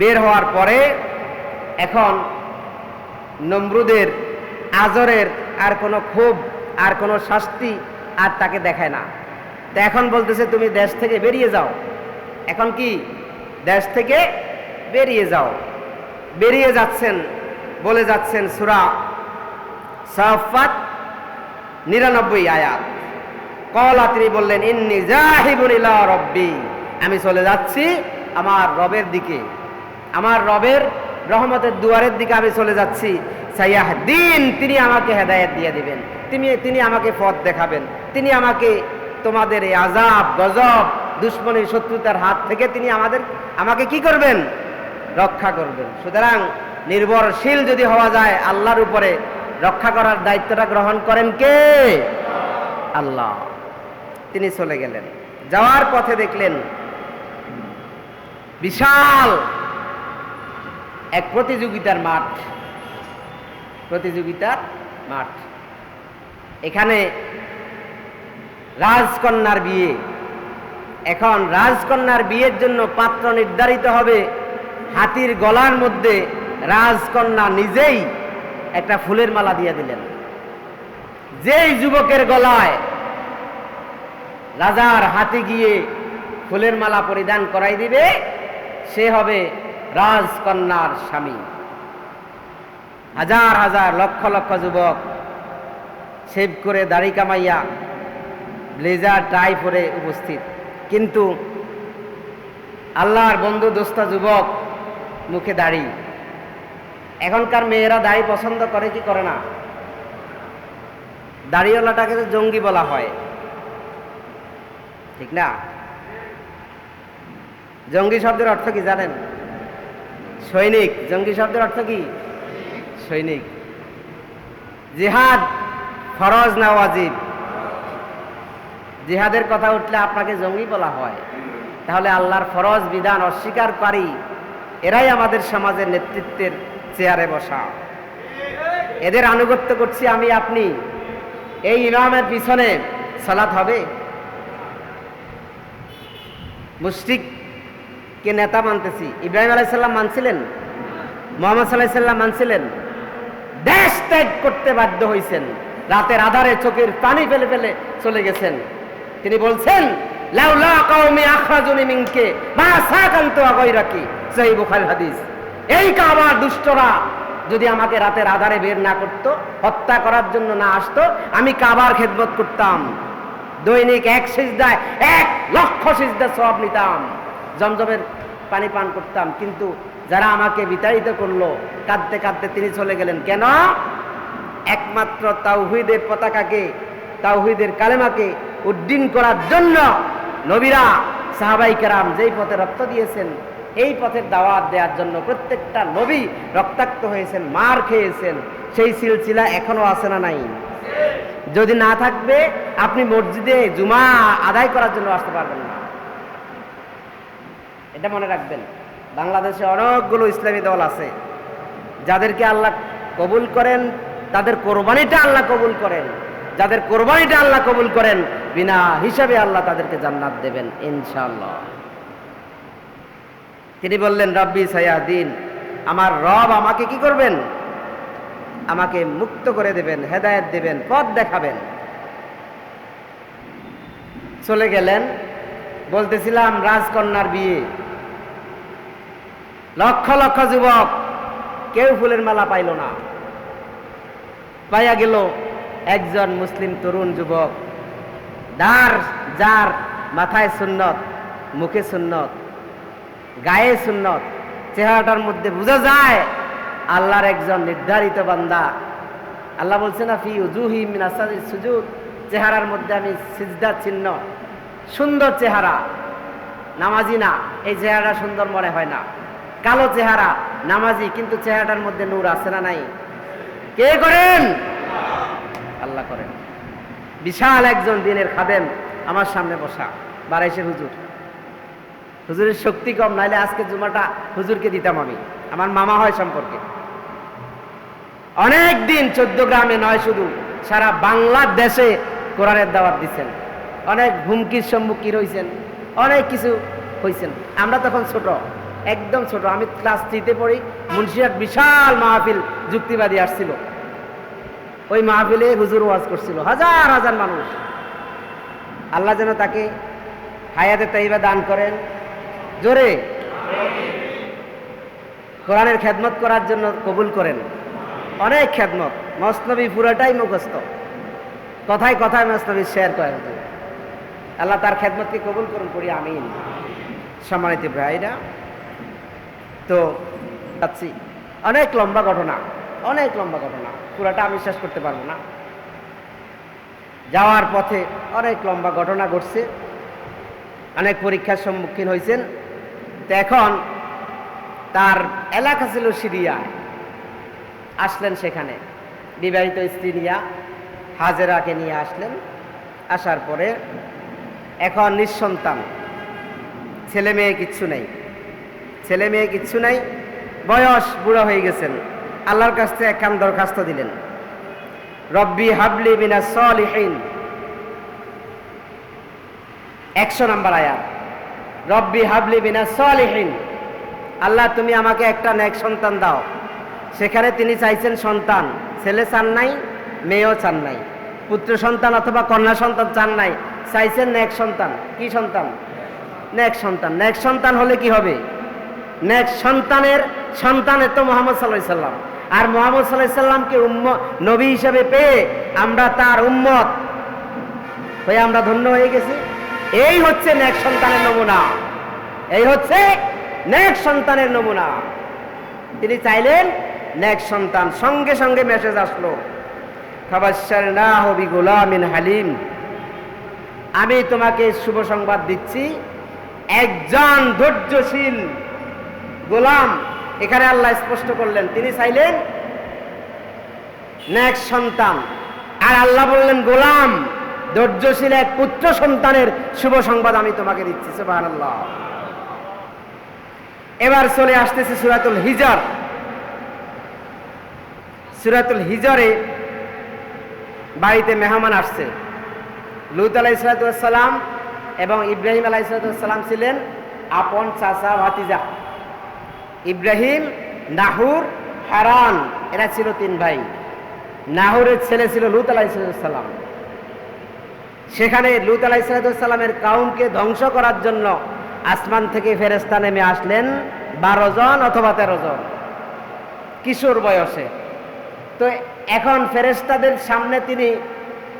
Speaker 1: বের হওয়ার পরে এখন নমরুদের, আজরের আর কোনো ক্ষোভ, আর কোনো শাস্তি আর তাকে দেখায় না। তা এখন বলতেছে তুমি দেশ থেকে বেরিয়ে যাও। এখন কি দেশ থেকে বেরিয়ে যাও? বেরিয়ে যাচ্ছেন, বলে যাচ্ছেন সূরা সাফফাত 99 আয়াত। কলা, তিনি বললেন, ইন্নী যাহিবুন ইলা রব্বি, আমি চলে যাচ্ছি আমার রবের দিকে, আমার রবের রহমতের দুয়ারের দিকে আমি চলে যাচ্ছি। সাইয়াহদিন, তিনি আমাকে হেদায়েত দিয়ে দিবেন, তিনি আমাকে পথ দেখাবেন, তিনি আমাকে তোমাদের এই আযাব, গজব, দুশমনী, শত্রুতার হাত থেকে তিনি আমাকে কি করবেন? রক্ষা করবেন। সুতরাং নির্ভরশীল যদি হওয়া যায় আল্লাহর উপরে, রক্ষা করার দায়িত্বটা গ্রহণ করেন কে? আল্লাহ। তিনি চলে গেলেন। যাওয়ার পথে দেখলেন বিশাল এক প্রতিযোগিতার মাঠ, প্রতিযোগিতার মাঠ। এখানে রাজকন্যার বিয়ে। এখন রাজকন্যার বিয়ের জন্য পাত্র নির্ধারিত হবে। হাতির গলার মধ্যে রাজকন্যা নিজেই একটা ফুলের মালা দিয়ে দিলেন। যেই যুবকের গলায় রাজার হাতে গিয়ে ফুলের মালা পরিধান করাই দিবে, সে হবে রাজকন্যার স্বামী। হাজার হাজার লক্ষ লক্ষ যুবক শেভ করে দাড়ি কামাইয়া ব্লেজার টাই পরে উপস্থিত, কিন্তু আল্লাহর বন্ধু দোস্ত যুবক মুখে দাড়ি। এখনকার মেয়েরা দাড়ি পছন্দ করে কি করে না? দাড়িওয়ালাটাকে তো জঙ্গি বলা হয়, ঠিক না? জঙ্গি শব্দের অর্থ কি জানেন? সৈনিক। জঙ্গি শব্দের অর্থ কি? সৈনিক। জিহাদ ফরজ না ওয়াজিব? জিহাদের কথা উঠলে আপনাকে জঙ্গি বলা হয়। তাহলে আল্লাহর ফরজ বিধান অস্বীকারী এরাই আমাদের সমাজের নেতৃত্বের চেয়ারে বসা। এদের আনুগত্য করছি আমি আপনি। এই ইমামের পিছনে সালাত হবে? মুশরিককে নেতা মানতেছি। ইব্রাহিম আলাইহিস সালাম মানছিলেন? মুহাম্মদ সাল্লাল্লাহু আলাইহি সাল্লাম মানছিলেন? দেশ ত্যাগ করতে বাধ্য হয়েছেন, রাতের আধারে চোখের পানি ফেলে ফেলে চলে গেছেন। তিনি বলছেন, লাউলা কওমি আখরাজুনি মিনকে মা সাকানতু গায়রাকি, সহিহ বুখারীর হাদিস। এই কাবার দুষ্টরা যদি আমাকে রাতের আধারে বের না করতো, হত্যা করার জন্য না আসতো, আমি কাবার খেদমত করতাম। দৈনিক এক সিজদায় 1,00,000 সিজদা সওয়াব নিতাম, জমজমের পানি পান করতাম। কিন্তু যারা আমাকে বিতাড়িত করলো, কাঁদতে কাঁদতে তিনি চলে গেলেন। কেন? একমাত্র তাওহীদের পতাকাকে, তাওহীদের কালেমাকে উড্ডীন করার জন্য নবীরা, সাহাবাই কেরাম যেই পথে রক্ত দিয়েছেন, এই পথের দাওয়াত দেওয়ার জন্য প্রত্যেকটা নবী রক্তাক্ত হয়েছেন, মার খেয়েছেন। সেই সিলসিলা এখনো আছে না নাই? যদি না থাকবে, আপনি মসজিদে জুমা আদায় করার জন্য আসতে পারবেন না। এটা মনে রাখবেন। বাংলাদেশে অনেকগুলো ইসলামী দল আছে, যাদেরকে আল্লাহ কবুল করেন, তাদের কোরবানিটা আল্লাহ কবুল করেন। যাদের কোরবানিটা আল্লাহ কবুল করেন, বিনা হিসাবে আল্লাহ তাদেরকে জান্নাত দেবেন ইনশাআল্লাহ। তিনি বললেন, রব্বি সায়াদিন, আমার রব আমাকে কি করবেন? আমাকে মুক্ত করে দেবেন, হেদায়েত দেবেন, পথ দেখাবেন। চলে গেলেন। বলতেছিলাম রাজকন্যার বিয়ে, লক্ষ লক্ষ যুবক, কেউ ফুলের মালা পাইল না। পাইয়া গেল একজন মুসলিম তরুণ যুবক, যার মাথায় সুন্নত, মুখে সুন্নত, গায়ে সুন্নত, চেহারাটার মধ্যে বোঝা যায় আল্লাহর একজন নির্ধারিত বান্দা। আল্লাহ বলছেন না, ফি উজুহিম মিন আসারিস সুজুদ, চেহারার মধ্যে আমি সিজদার চিহ্ন। সুন্দর চেহারা, নামাজি না, এই চেহারা সুন্দর মনে হয় না। কালো চেহারা, নামাজি, কিন্তু চেহারাটার মধ্যে নূর আছে না নাই? কে করেন? আল্লাহ করেন। বিশাল একজন দিনের খাদেম আমার সামনে বসা, বারাইশের হুজুর। হুজুরের শক্তি কম, নাইলে আজকে জুমাটা হুজুরকে দিতাম আমি, আমার মামা হয় সম্পর্কে। অনেক দিন 14 গ্রামে নয়, শুধু সারা বাংলাদেশে কোরআনের দাওয়াত দিচ্ছেন। অনেক হুমকির সম্মুখীন হয়েছেন, অনেক কিছু হয়েছেন। আমরা তখন ছোট, একদম ছোট। আমি ক্লাস 3-তে পড়ি। মুন্সিরহাট বিশাল মাহফিল যুক্তিবাদী আসছিল। ওই মাহফিলে হুজুর ওয়াজ করছিল, হাজার হাজার মানুষ। আল্লাহ যেন তাকে হায়াতে তাইবা দান করেন। জোরে কোরআনের খেদমত করার জন্য কবুল করেন। অনেক খেদমত, মসনবী পুরাটাই মুখস্থ, কথায় কথায় মসনবী শেয়ার করেন। আল্লাহ তার খেদমতকে কবুল করুন, করি আমিন। সম্মানিত ভাইরা, তো যাচ্ছি। অনেক লম্বা ঘটনা, অনেক লম্বা ঘটনা, পুরাটা আমি শেষ করতে পারবো না। যাওয়ার পথে অনেক লম্বা ঘটনা ঘটছে, অনেক পরীক্ষার সম্মুখীন হয়েছেন। তো এখন তার এলাকা ছিল সিরিয়ায়, আসলেন সেখানে বিবাহিত স্ত্রী নিয়ে, হাজেরাকে নিয়ে আসলেন। আসার পরে এখন নিঃসন্তান, ছেলে মেয়ে কিচ্ছু নেই, ছেলে মেয়ে কিচ্ছু নাই, বয়স বুড়া হয়ে গেছেন। আল্লাহর কাছ থেকে একখান দরখাস্ত দিলেন, রব্বি হাবলি মিনাস সলিহিন। 100 নম্বর আয়াত, রব্বি হাবলি মিনাস সলিহিন। আল্লাহ তুমি আমাকে একটা নেক সন্তান দাও। সেখানে তিনি চাইছেন সন্তান, ছেলে চান নাই, মেয়েও চান নাই, পুত্র সন্তান অথবা কন্যা সন্তান চান নাই, চাইছেন নেক সন্তান। কি সন্তান? নেক সন্তান। নেক সন্তান হলে কি হবে? নেক সন্তানের তো মুহাম্মদ সাল্লাল্লাহু আলাইহি সাল্লাম, আর মুহাম্মদ সাল্লাল্লাহু আলাইহি সাল্লামকে নবী হিসেবে পেয়ে আমরা তার উম্মত হয়ে আমরা ধন্য হয়ে গেছি। এই হচ্ছে নেক সন্তানের নমুনা, এই হচ্ছে নেক সন্তানের নমুনা। তিনি চাইলেন নেক সন্তান, সঙ্গে সঙ্গে মেসেজ আসলো, ফাবাশশারনাহু বিগুলামিন হালিম, আমি তোমাকে শুভ সংবাদ দিচ্ছি একজন ধৈর্যশীল গোলাম। এখানে আল্লাহ স্পষ্ট করলেন তিনি চাইলেন নেক সন্তান, আর আল্লাহ বললেন গোলাম, ধৈর্যশীল এক পুত্র সন্তানের শুভ সংবাদ আমি তোমাকে দিচ্ছি। সুবহানাল্লাহ। এবার চলে আসতেছে সূরাতুল হিজর। সূরাতুল হিজরে বাড়িতে মেহমান আসছে। লূত আলাইহিস সালাম এবং ইব্রাহিম আলাইহিস সালাম ছিলেন আপন চাচা ভাতিজা। ইব্রাহিম, নাহুর, হারান, এরা ছিল 3 ভাই। নাহুরের ছেলে ছিল লূত আলাইহিস সালাম। সেখানে লূত আলাইহিস সালামের কাউমকে ধ্বংস করার জন্য আসমান থেকে ফেরেশতা নেমে আসলেন 12 জন অথবা 13 জন কিশোর বয়সে। তো এখন ফেরেশতাদের সামনে তিনি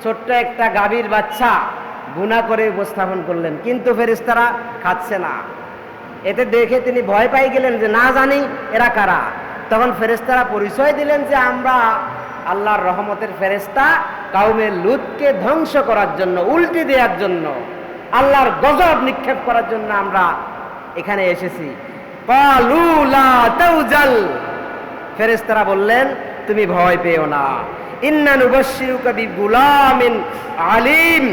Speaker 1: ছোট্ট একটা গাভীর বাচ্চা গুনাহ করে উপস্থাপন করলেন, কিন্তু ফেরেশতারা খাচ্ছে না। এতে দেখে তিনি ভয় পাই গেলেন যে না জানি এরা কারা। তখন ফেরেশতারা পরিচয় দিলেন যে আমরা আল্লাহর রহমতের ফেরেশতা, কাউমে লূতকে ধ্বংস করার জন্য, উল্টি দেওয়ার জন্য, আল্লাহর গজব নিক্ষেপ করার জন্য আমরা এখানে এসেছি। ক্বালু লা তাউজাল, ফেরেশতারা বললেন তুমি ভয় পেও না, ইন্না নুবাশশিরুকা বিগুলামিন আলিম,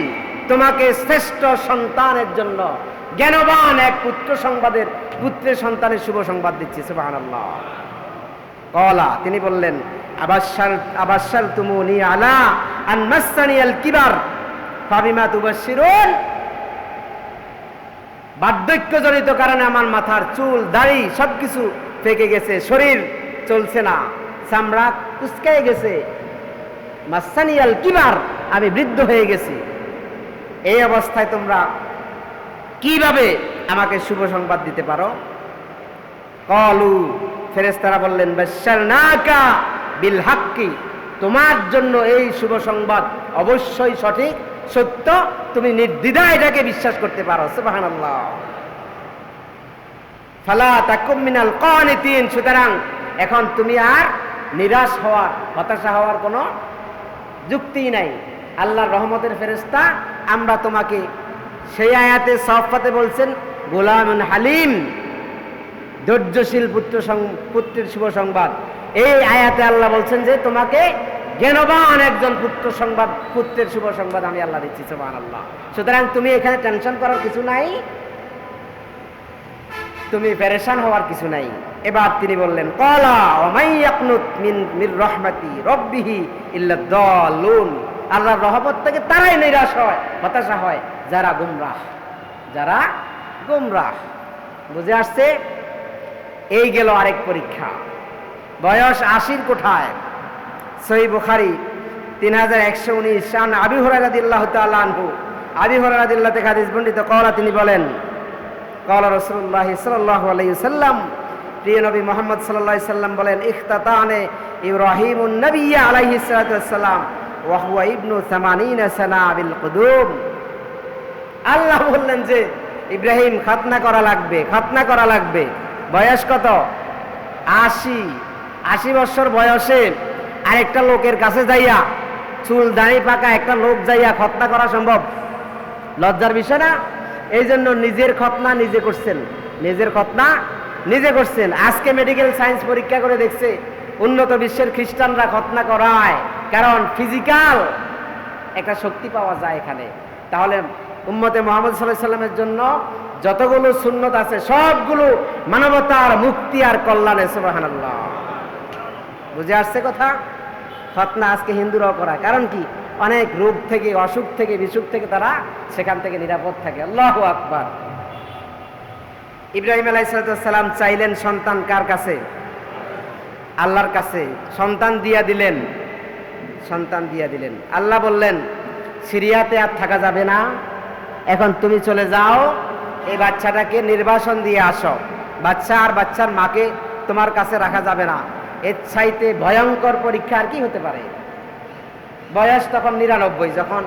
Speaker 1: তোমাকে শ্রেষ্ঠ সন্তানের জন্য জ্ঞানবান এক পুত্রের সন্তানের শুভ সংবাদ দিচ্ছি। সুবহানাল্লাহ। ক্বালা, তিনি বললেন আবাশশারতুমুনি আলা আন মাসসানিয়াল কিবার ফাবিমা তুবাশশিরুন, বার্ধক্যজনিত কারণে আমার মাথার চুল দাড়ি সবকিছু পেকে গেছে, শরীর চলছে না, চামড়া কুচকে গেছে, মাসসানিয়াল কিবার, আমি বৃদ্ধ হয়ে গেছি। এই অবস্থায় তোমরা কিভাবে আমাকে শুভ সংবাদ দিতে পারো? ক্বালু, ফেরেশতারা বললেন বাশশারনাকা বিল হাক্কি, তোমার জন্য এই শুভ সংবাদ অবশ্যই সঠিক, সত্য, তুমি নির্দ্বিধায় এটাকে বিশ্বাস করতে পারো। সুবহানাল্লাহ। ফালা তাকুম মিনাল কানিতিন, সুতরাং এখন তুমি আর নিরাশ হওয়ার, হতাশা হওয়ার কোনো যুক্তিই নাই। আল্লাহর রহমতের ফেরেশতা, আমরা তোমাকে সেই আয়াতে সাফাতে বলছেন গোলামুন হালিম, ধৈর্যশীল পুত্রের শুভ সংবাদ। এই আয়াতে আল্লাহ বলছেন যে তোমাকে জ্ঞানবান একজন পুত্রের শুভ সংবাদ আমি আল্লাহ দিচ্ছি। সুবহানাল্লাহ। সুতরাং তুমি এখানে টেনশন করার কিছু নাই, তুমি পেরেশান হওয়ার কিছু নাই। এবার তিনি বললেন ক্বালা ওয়া মান ইয়াকনুত মির রাহমাতি রাব্বিহি ইল্লা দাল্লুন, আল্লাহর রহমত থেকে তারাই নিরাশ হয়, হতাশা হয় যারা গুমরাহ। বুঝে আসছে? এই গেল আরেক পরীক্ষা। বয়স 80 কোঠায়। সহিহ বুখারী 3119 শান আবি হুরায়রা রাদিয়াল্লাহু তাআলা আনহু, আবি হুরায়রা রাদিয়াল্লাহু থেকে হাদিস বর্ণিত, ক্বালা, তিনি বলেন ক্বালা রাসূলুল্লাহ সাল্লাল্লাহু আলাইহি ওয়াসাল্লাম, প্রিয় নবী মুহাম্মদ সাল্লাল্লাহু আলাইহি সাল্লাম বলেন ইখতাতানে ইব্রাহিমুন নবিয়্য আলাইহিস সালাতু ওয়াসসালাম ওয়া হুয়া ইবনু 80 সানা বিল কুদুম। আল্লাহ বললেন যে ইব্রাহিম খাতনা করা লাগবে। বয়স কত? 80 বছর বয়সে আরেকটা লোকের কাছে যাইয়া, চুল দাড়ি পাকা একটা লোক যাইয়া খতনা করা সম্ভব? লজ্জার বিষয় না? এই জন্য নিজের খতনা নিজে করছেন। আজকে মেডিকেল সায়েন্স পরীক্ষা করে দেখছে উন্নত বিশ্বের খ্রিস্টানরা খতনা করায়, কারণ ফিজিক্যাল একটা শক্তি পাওয়া যায় এখানে। তাহলে উম্মতে মুহাম্মদ সাল্লাল্লাহু আলাইহি সাল্লামের জন্য যতগুলো সুন্নত আছে সবগুলো মানবতার মুক্তি আর কল্যাণে। সুবহানাল্লাহ। বুঝে আসছে কথা? খতনা আজকে হিন্দুরাও করায়, কারণ কি? অনেক রোগ থেকে, অসুখ থেকে, বিসুখ থেকে তারা সেখান থেকে নিরাপদ থাকে। আল্লাহু আকবার। ইব্রাহিম আলাইহিস সালাম চাইলেন সন্তান কার কাছে? আল্লাহর কাছে। সন্তান দিয়া দিলেন। আল্লাহ বললেন সিরিয়াতে আর থাকা যাবে না, এখন তুমি চলে যাও, এই বাচ্চাটাকে নির্বাসন দিয়ে আসো। বাচ্চা আর বাচ্চার মাকে তোমার কাছে রাখা যাবে না। এর চাইতে ভয়ঙ্কর পরীক্ষা আর কি হতে পারে? বয়স তখন 99, যখন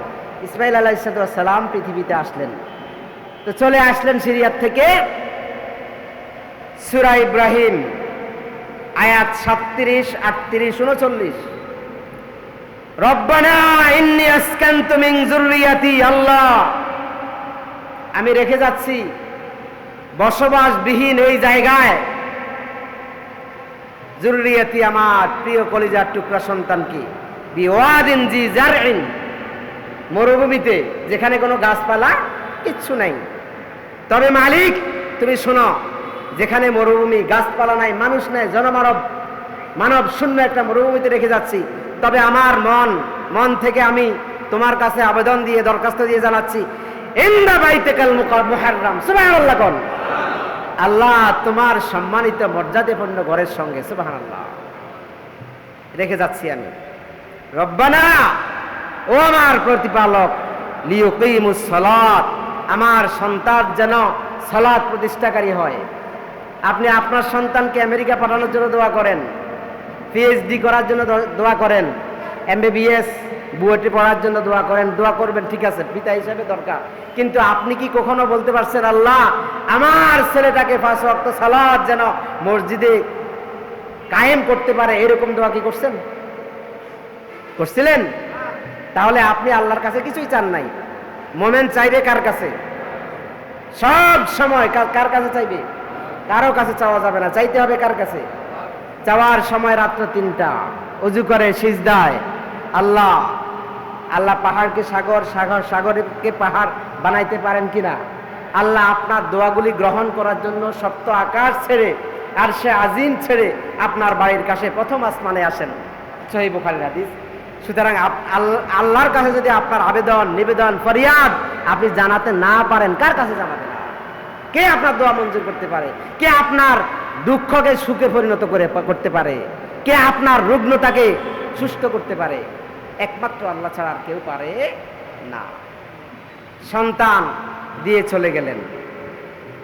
Speaker 1: ইসমাইল আলাইহিস সালাম পৃথিবীতে আসলেন। তো চলে আসলেন সিরিয়ার থেকে। সূরা ইব্রাহিম আয়াত 37, 38, 39, রব্বানা ইন্নী আসকানতু মিন যুররিয়াতি, আল্লাহ আমি রেখে যাচ্ছি বসবাসবিহীন এই জায়গায় যুররিয়াতি আমার প্রিয় কলিজার টুকরা সন্তানকে, বিওয়াদিন জি জারইন, মরুভূমিতে যেখানে কোনো গাছপালা কিচ্ছু নাই। তবে মালিক তুমি শোনো, যেখানে মরুভূমি, গাছপালা নাই, মানুষ নাই, মানব শূন্য একটা মরুভূমিতে রেখে যাচ্ছি। তবে আমার মন থেকে আমি তোমার কাছে আবেদন দিয়ে, দরখাস্ত দিয়ে জানাচ্ছি, ইন্দা বাইতিকাল মুহাররাম, সুবহানাল্লাহ কোন আল্লাহ তোমার সম্মানিত মর্যাদাপূর্ণ ঘরের সঙ্গে, সুবহানাল্লাহ, রেখে যাচ্ছি আমি। রব্বানা, ও আমার প্রতিপালক, লিয়ুকিমুস সালাত, আমার সন্তান যেন সালাত প্রতিষ্ঠাকারী হয়। আপনি আপনার সন্তানকে আমেরিকা পাঠানোর জন্য দোয়া করেন, পিএইচডি করার জন্য দোয়া করেন, এমবিবিএস বুয়েটে পড়ার জন্য দোয়া করেন, দোয়া করবেন, ঠিক আছে, পিতা হিসেবে দরকার। কিন্তু আপনি কি কখনো বলতে পারছেন, আল্লাহ আমার ছেলেটাকে 5 ওয়াক্ত সালাত যেন মসজিদে কায়েম করতে পারে, এরকম দোয়া কি করছেন? করছিলেন? তাহলে আপনি আল্লাহর কাছে কিছুই চান নাই। মোমেন চাইবে কার কাছে? সব সময় কার কাছে চাইবে? কারো কাছে চাওয়া যাবে না, চাইতে হবে কার কাছে? চাওয়ার সময় রাত্র 3টা, ওযু করে সিজদায়, আল্লাহ পাহাড়কে সাগর, সাগরকে পাহাড় বানাইতে পারেন কিনা? আল্লাহ আপনার দোয়াগুলি গ্রহণ করার জন্য সপ্ত আকাশ ছেড়ে, আরশে আজিম ছেড়ে আপনার বাড়ির কাছে প্রথম আসমানে আসেন। সহিহ বুখারীর হাদিস। সুতরাং আল্লাহর কাছে যদি আপনার আবেদন, নিবেদন, ফরিয়াদ আপনি জানাতে না পারেন, কার কাছে জানাবেন? কে আপনার দোয়া মঞ্জুর করতে পারে? কে আপনার দুঃখকে সুখে পরিণত করতে পারে? কে আপনার রুগ্নতাকে সুস্থ করতে পারে? একমাত্র আল্লাহ ছাড়া আর কেউ পারে না। সন্তান দিয়ে চলে গেলেন।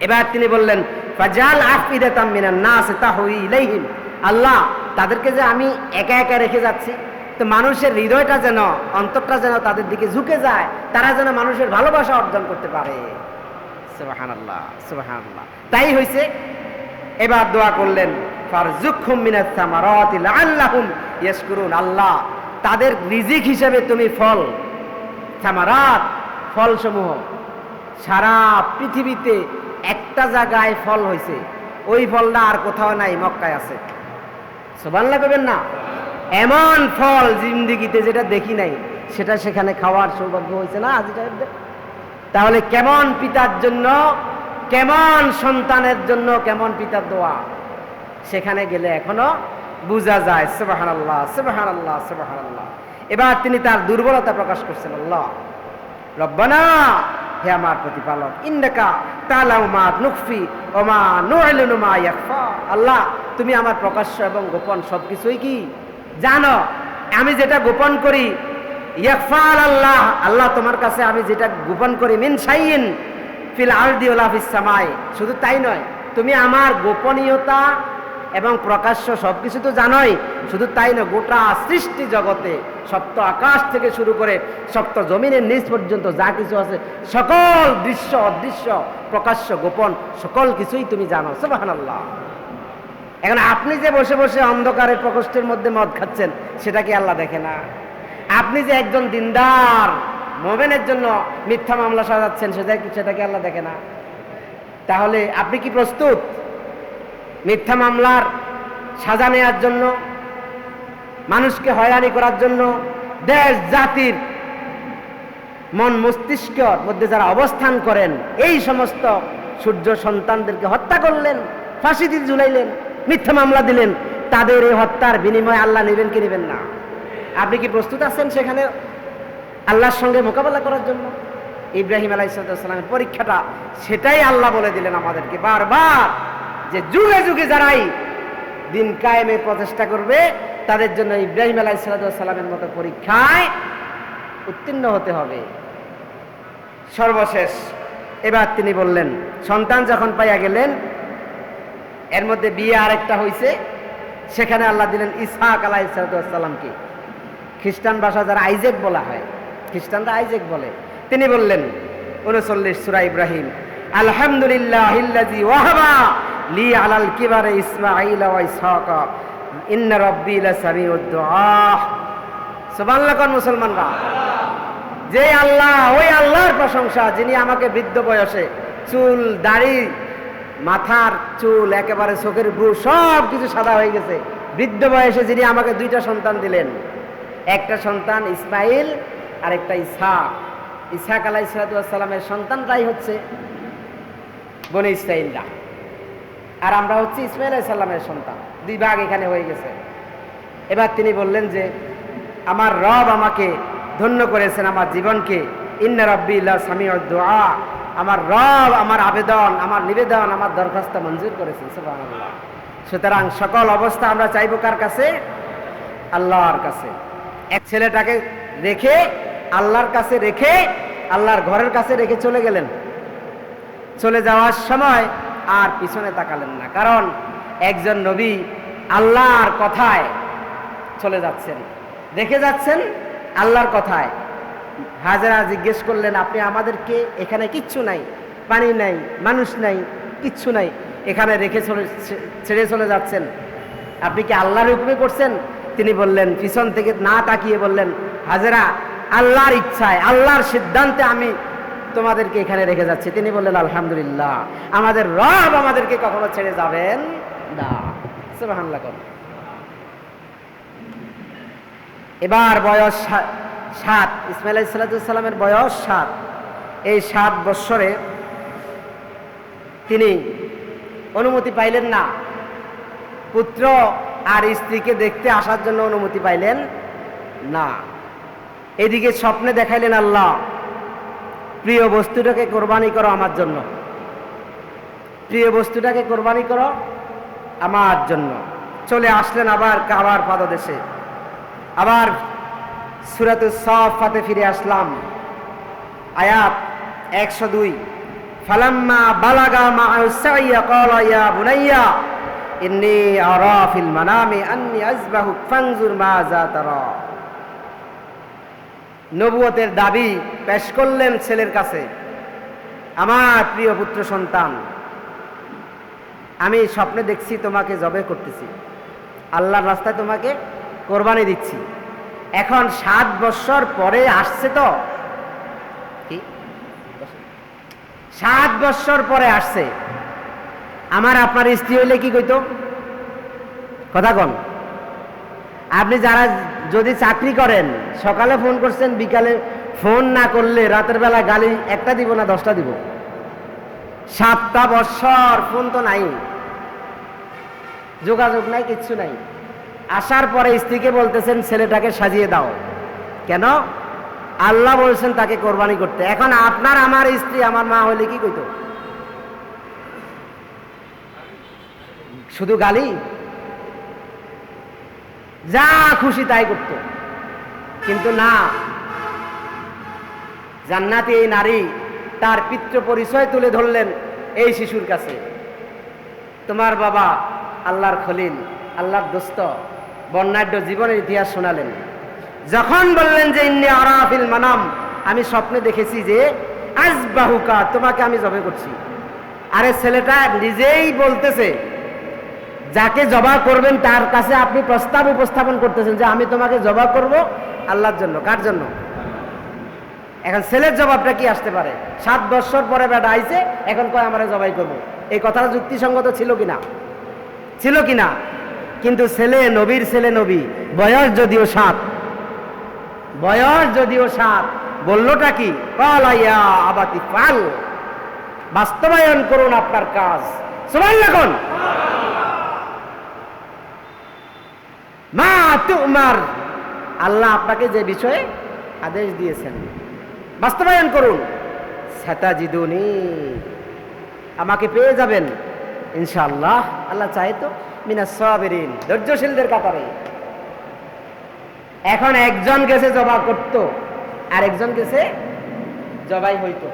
Speaker 1: এবার তিনি বললেন, ফাজাল আফিদাতাম মিনান নাস তাহউই ইলাইহিম, আল্লাহ তাদেরকে যে আমি একা একা রেখে যাচ্ছি, তো মানুষের হৃদয়টা যেন, অন্তরটা যেন তাদের দিকে ঝুঁকে যায়, তারা যেন মানুষের ভালোবাসা অর্জন করতে পারে। সুবহানাল্লাহ, সুবহানাল্লাহ। তাই হইছে। এবার দোয়া করলেন, ফারজুকহুম মিনাস সামারাতি লাআল্লাহুম ইয়াশকুরুন, আল্লাহ তাদের রিজিক হিসেবে তুমি ফল, সামারাত ফলসমূহ, সারা পৃথিবীতে একটা জায়গায় ফল হয়েছে, ওই ফলটা আর কোথাও নাই, মক্কায় আছে। সুবহানাল্লাহ কইবেন না? এমন ফল জিন্দেগিতে যেটা দেখি নাই, সেটা সেখানে খাওয়ার সৌভাগ্য হয়েছে না আজি সাহেবদের? তাহলে কেমন পিতার জন্য, কেমন সন্তানের জন্য, কেমন পিতার দোয়া সেখানে গেলে এখনো বোঝা যায়। সুবহানাল্লাহ, সুবহানাল্লাহ, সুবহানাল্লাহ। এবার তিনি তার দুর্বলতা প্রকাশ করছেন, আল্লাহ রব্বানা, হে আমার প্রতিপালক, ইন্নাকা তাআলামু মা নুখফি ওয়া মা নু'লিনু মা ইয়াখফা, আল্লাহ তুমি আমার প্রকাশ্য এবং গোপন সবকিছুই কি জানো। আমি যেটা গোপন করি, ইয়াখফা আল্লাহ, আল্লাহ তোমার কাছে আমি যেটা গোপন করি, মিন শাইইন ফিল আরদি ওয়ালা ফিস সামাই, শুধু তাই নয়, তুমি আমার গোপনীয়তা এবং প্রকাশ্য সবকিছু তো জানোই, শুধু তাই নয়, গোটা সৃষ্টি জগতে সপ্ত আকাশ থেকে শুরু করে সপ্ত জমিনের নিচ পর্যন্ত যা কিছু আছে, সকল দৃশ্য, অদৃশ্য, প্রকাশ্য, গোপন, সকল কিছুই তুমি জানো। সুবহানাল্লাহ। এখন আপনি যে বসে বসে অন্ধকারের প্রকোষ্ঠের মধ্যে মদ খাচ্ছেন, সেটা কি আল্লাহ দেখে না? আপনি যে একজন দিনদার মুমিনের জন্য মিথ্যা মামলা সাজাচ্ছেন, সেটা কি আল্লাহ দেখে না? তাহলে আপনি কি প্রস্তুত মিথ্যা মামলার সাজা নেওয়ার জন্য, মানুষকে হয়রানি করার জন্য, দেশ জাতির মন মস্তিষ্কের মধ্যে যারা অবস্থান করেন, এই সমস্ত সূর্য সন্তানদেরকে হত্যা করলেন, ফাঁসি দিয়ে ঝুলাইলেন, মিথ্যা মামলা দিলেন, তাদের এই হত্যার বিনিময়ে আল্লাহ নেবেন কি নেবেন না? আপনি কি প্রস্তুত আছেন সেখানে আল্লাহর সঙ্গে মোকাবেলা করার জন্য? ইব্রাহিম আলাইহিস সালামের পরীক্ষাটা সেটাই আল্লাহ বলে দিলেন আমাদেরকে বারবার, যে যুগে যুগে যারাই দিন কায়েমের প্রচেষ্টা করবে, তাদের জন্য ইব্রাহিম আলাইহিস সালামের মতো পরীক্ষায় উত্তীর্ণ হতে হবে। সর্বশেষ এবার তিনি বললেন, সন্তান যখন পাইয়া গেলেন, এর মধ্যে বিয়ে আরেকটা হয়েছে, সেখানে আল্লাহ দিলেন ইসহাক আলাইহিস সালামকে। খ্রিস্টান ভাষা যারা আইজেক বলা হয়, খ্রিস্টানরা আইজেক বলে। তিনি বললেন 39 সূরা ইব্রাহিম, আলহামদুলিল্লাহিল্লাযী ওয়াহাবা লি আলাল কিবারে ইসমাঈল ওয়া ইসহাকা ইন্না রাব্বী লাসামিউদ দুআ। সুবহানাল্লাহ কোন মুসলমানরা? যে আল্লাহ, ওই আল্লাহর প্রশংসা যিনি আমাকে বৃদ্ধ বয়সে চুল দাড়ি মাথার চুল একেবারে চোখের ব্রু সব কিছু সাদা হয়ে গেছে, বৃদ্ধ বয়সে যিনি আমাকে 2টা সন্তান দিলেন, একটা সন্তান ইসমাইল আর একটা ইসহাক। ইসহাক আলাইহিস সালামের সন্তানরাই হচ্ছে বনি ইসরাঈলরা, আর আমরা হচ্ছে ইসমাইল আলাইহিস সালামের সন্তান। 2 ভাগ এখানে হয়ে গেছে। এবার তিনি বললেন যে আমার রব আমাকে ধন্য করেছেন, আমার জীবনকে। ইন্না রাব্বী লাসামিউদ দুআ, আমার রব আমার আবেদন, আমার নিবেদন, আমার দরখাস্ত মঞ্জুর করেছেন। সুবহানাল্লাহ। সুতরাং সকল অবস্থা আমরা চাইব কার কাছে? আল্লাহর কাছে। এক ছেলেটাকে রেখে আল্লাহর কাছে রেখে আল্লাহর ঘরের কাছে রেখে চলে গেলেন। চলে যাওয়ার সময় আর পিছনে তাকালেন না, কারণ একজন নবী আল্লাহর কথায় চলে যাচ্ছেন, রেখে যাচ্ছেন আল্লাহর কথায়। হাজেরা জিজ্ঞেস করলেন, আপনি আমাদেরকে এখানে কিচ্ছু নাই, পানি নাই, মানুষ নাই, কিচ্ছু নাই, এখানে রেখে ছেড়ে চলে যাচ্ছেন, আপনি কি আল্লাহর হুকুমে করছেন? তিনি বললেন, পিছন থেকে না তাকিয়ে বললেন, হাজেরা আল্লাহর ইচ্ছায়, আল্লাহর সিদ্ধান্তে আমি তোমাদেরকে এখানে রেখে যাচ্ছি। তিনি বললেন, আলহামদুলিল্লাহ, আমাদের রব আমাদেরকে কখনো ছেড়ে যাবেন না। সুবহানাল্লাহ। এবার বয়স 7, ইসমাঈল আলাইহিস সালামের বয়স 7। এই 7 বৎসরে তিনি অনুমতি পাইলেন না, পুত্র আর স্ত্রীকে দেখতে আসার জন্য অনুমতি পাইলেন না। এদিকে স্বপ্নে দেখাইলেন, আল্লাহ প্রিয় বস্তুটাকে কোরবানি করো আমার জন্য, প্রিয় বস্তুটাকে কোরবানি করো আমার জন্য। চলে আসলেন আবার কাবার পাদদেশে। আবার সূরাতুস সাফফাতে ফিরে আসলাম, আয়াত 102। ফালাম্মা বালাগা মা'আস সাইয়া ক্বালা ইয়া বুনাইয়া ইন্নী আরা ফিল মানামি আন্নী আযবাহুক ফানজুর মাযা তারা। নবুয়তের দাবি পেশ করলেন ছেলের কাছে, আমার প্রিয় পুত্র সন্তান, আমি স্বপ্নে দেখছি তোমাকে জবে করতেছি, আল্লাহর রাস্তায় তোমাকে কোরবানি দিচ্ছি। এখন 7 বৎসর পরে আসছে, তো কি 7 বৎসর পরে আসছে, আমার আপনার স্ত্রী হইলে কি কইতো? কথা কন। আপনি যারা যদি চাকরি করেন, সকালে ফোন করছেন, বিকালে ফোন না করলে রাতের বেলা গালি একটা দিব না 10টা দিব? 7টা বৎসর ফোন তো নাই, যোগাযোগ নাই, কিচ্ছু নাই। আসার পরে স্ত্রীকে বলতেছেন ছেলেটাকে সাজিয়ে দাও। কেন? আল্লাহ বলছেন তাকে কোরবানি করতে। এখন আপনার আমার স্ত্রী আমার মা হইলে কি কইতো? শুধু গালি, যা খুশি তাই করত। কিন্তু না, জান্নাতি এই নারী তার পিতৃ পরিচয় তুলে ধরলেন এই শিশুর কাছে। তোমার বাবা আল্লাহর খলিল, আল্লাহর দোস্ত, বর্ণাঢ্য জীবনের ইতিহাস শোনালেন। যখন বললেন যে ইন্নী আরা ফিল মানাম, আমি স্বপ্নে দেখেছি যে আযবাহুকা, তোমাকে আমি জবে করছি। আরে ছেলেটা নিজেই বলতেছে, যাকে জবা করবেন তার কাছে আপনি প্রস্তাব উপস্থাপন করতেছেন যে আমি তোমাকে জবা করব আল্লাহর জন্য। কার জন্য? এখন ছেলের জবাবটা কি আসতে পারে? 7 বৎসর পরে বেটা আইছে, এখন কয় আমরা জবাই করব। এই কথাটা যুক্তিসঙ্গত ছিল কিনা? ছিল কিনা? কিন্তু ছেলে নবীর ছেলে নবী, বয়স যদিও 7, বয়স যদিও 7, বললোটা কি? ক্বালা ইয়া আবাতি ফাল, বাস্তবায়ন করুন আপনার কাজ। সুবহানাল্লাহ। মা তুমার, আল্লাহ আপনাকে যে বিষয়ে আদেশ দিয়েছেন বাস্তবায়ন করুন। সাতাজিদুনি, আমাকে পেয়ে যাবেন ইনশাআল্লাহ। আল্লাহ চায় তো মিনাস সাবিরিন, ধৈর্যশীলদের কাতারে। এখন একজন গেছে জবা করত, আর একজন গেছে জবাই হইতো।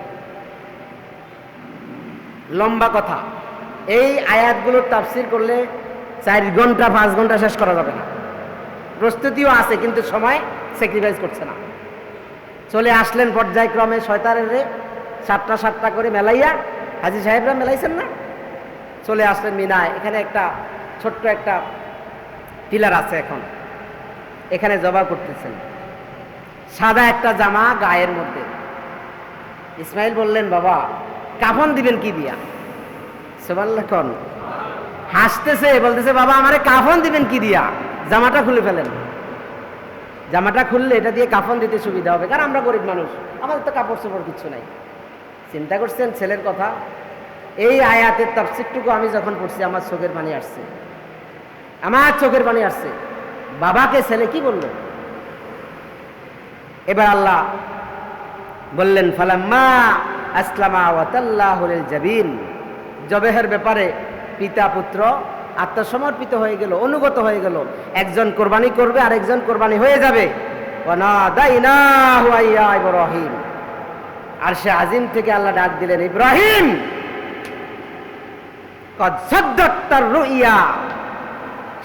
Speaker 1: লম্বা কথা, এই আয়াতগুলোর তাফসির করলে 4 ঘন্টা 5 ঘন্টা শেষ করা যাবে না। প্রস্তুতিও আছে কিন্তু সময় স্যাক্রিফাইস করছে না। চলে আসলেন পর্যায়ক্রমে শয়তানের 7টা করে মেলাইয়া, হাজী সাহেবরা মেলাইছেন না, চলে আসলেন মিনায়। এখানে একটা ছোট্ট একটা পিলার আছে, এখন এখানে জবা করতেছেন, সাদা একটা জামা গায়ের মধ্যে। ইসমাইল বললেন, বাবা কাফন দিবেন কি দিয়া? সুবহানাল্লাহ কোন হাসতেছে, বলতেছে, বাবা আমারে কাফন দিবেন কি দিয়া? জামাটা খুলে ফেলেন। জামাটা খুললে এটা দিয়ে কাফন দিতে সুবিধা হবে, কারণ আমরা গরিব মানুষ, আমাদের তো কাপড় চোপড় কিচ্ছু নাই। চিন্তা করছেন ছেলের কথা? এই আয়াতের তাফসীরটুকু আমি যখন পড়ছি আমার চোখের পানি আসছে, আমার চোখের পানি আসছে। বাবাকে ছেলে কি বলল? এবার আল্লাহ বললেন, ফালাম্মা আসলামা ওয়া তাল্লাহু লিল জাবিন, জবেহের ব্যাপারে পিতা পুত্র আত্মসমর্পিত হয়ে গেল, অনুগত হয়ে গেল। একজন কোরবানি করবে আর একজন কোরবানি হয়ে যাবে। ওয়া নাদাইনাহু ইয়া ইব্রাহিম, আরশে আজিম থেকে আল্লাহ ডাক দিলেন, ইব্রাহিম কদ সাদ্দাকতার রুইয়া,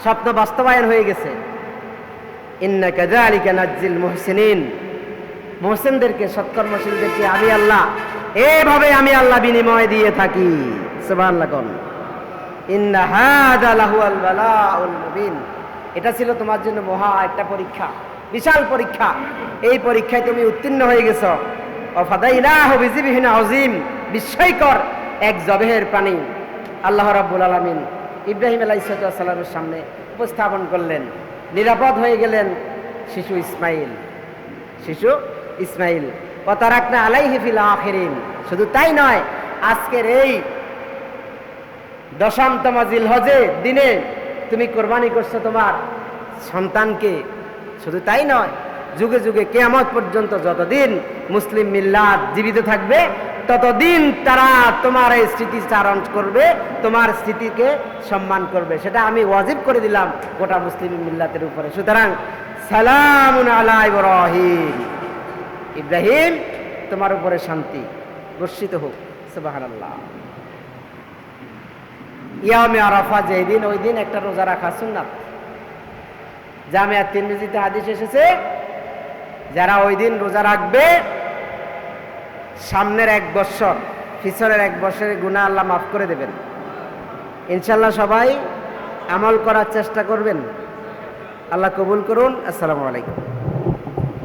Speaker 1: স্বপ্ন বাস্তবায়ন হয়ে গেছে। ইন্না কাযালিকা নাজ্জিল মুহসিনিন, মুহসিনদেরকে, সৎকর্মশীলদেরকে আমি আল্লাহ এভাবে আমি আল্লাহ বিনিময় দিয়ে থাকি। সুবহানাল্লাহ কোন ইন্না হাযা লাহুল বালাউল মুবিন, এটা ছিল তোমার জন্য মহা একটা পরীক্ষা, বিশাল পরীক্ষা। এই পরীক্ষায় তুমি উত্তীর্ণ হয়ে গেছো। ওয়াফাদাইনাহু বিযিবহিন আযীম, বিস্ময়কর এক জবেহের প্রাণী আল্লাহ রাব্বুল আলামিন ইব্রাহিম আলাইহিস সালামের সামনে উপস্থাপন করলেন। নিরাপদ হয়ে গেলেন শিশু ইসমাইল। ওয়া তারাকনা আলাইহি ফিল আখিরিন, শুধু তাই নয়, আজকের এই 10তম জিলহজের দিনে তুমি কোরবানি করছো তোমার সন্তানকে। শুধু তাই নয়, যুগে যুগে কিয়ামত পর্যন্ত যতদিন মুসলিম মিল্লাত জীবিত থাকবে ততদিন তারা তোমার এই স্মৃতিচারণ করবে, তোমার স্মৃতিকে সম্মান করবে। সেটা আমি ওয়াজিব করে দিলাম গোটা মুসলিম মিল্লাতের উপরে। সুতরাং সালামুন আলা ইব্রাহিম, ইব্রাহিম তোমার উপরে শান্তি বর্ষিত হোক। সুবহানাল্লাহ। ইয়ামে আরাফা যেই দিন, ওই দিন একটা রোজা রাখা সুন্নাত। জামিয়া তিরমিজিতে হাদিস এসেছে, যারা ওই দিন রোজা রাখবে সামনের 1 বছর, পিছনের 1 বছরের গুনাহ আল্লাহ মাফ করে দেবেন। ইনশাআল্লাহ সবাই আমল করার চেষ্টা করবেন। আল্লাহ কবুল করুন। আসসালামু আলাইকুম।